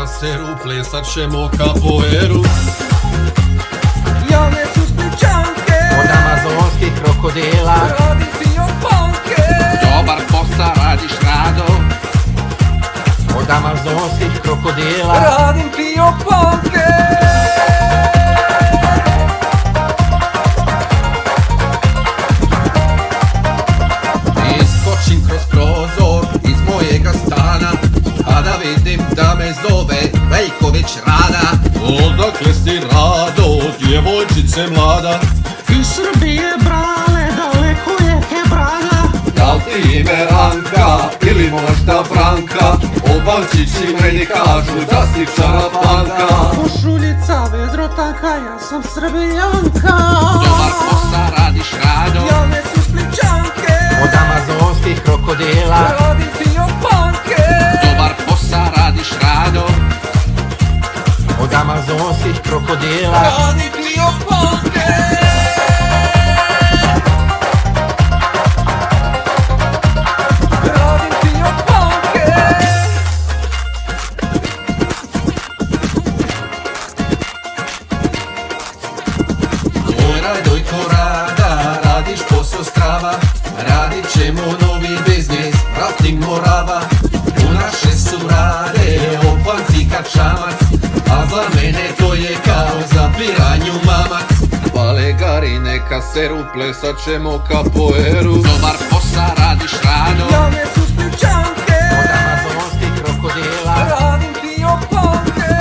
kaseru, plesat ćemo kapoeru. Javne su Splićanke od amazonskih krokodila. Radim fiopanke. Dobar posao radiš rado Od amazonskih krokodila. Radim fiopanke. Iskočim kroz prozor iz mojega stana, a da vidim da me zove Veljković Rada. Odakle si Rado, djevojčice mlada? Iz Srbije brale, daleko je Hebrana. Da li ti ime Ranka ili možda Branka? Obalčići meni kažu da si čarapanka. Košuljica vedrotanka, ja sam Srbijanka. Dobar posao radiš rado Javne su Splićanke Od amazonskih krokodila. Radim fiopanke. Dobar posao radiš rado Od amazonskih krokodila. Radim fiopanke. Radim fiopanke. Oj Rajdojko Rada, radiš posao strava. Radit ćemo novi biznis, rafting Morava. U naše su rade, opanci kačamac, a za mene to je kao za piranju mamac. Pale gari, neka seru, plesat ćemo kapoeru. Dobar posao radiš rado Javne su Splićanke Od amazonskih krokodila. Radim fiopanke.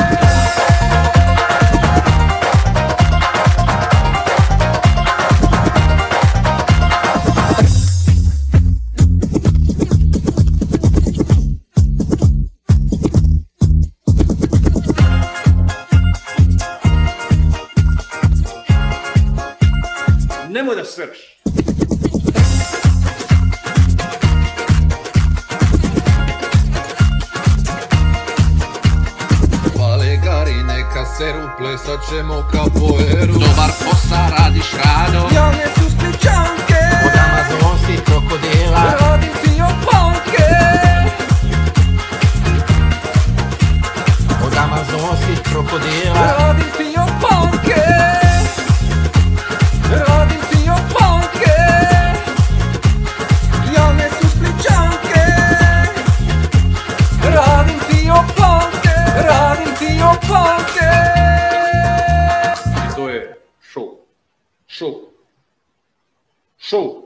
Nemoj da sreš. Pale gari, neka seru, plesat ćemo kapoeru. Dobar posao radiš rado Javne su Splićanke Od amazonskih krokodila. Radim fiopanke. Od amazonskih krokodila. Radim fiopanke. Radim fiopanke. Javne su Splićanke. Radim fiopanke. Radim fiopanke. I to je šou. Šou. Šou.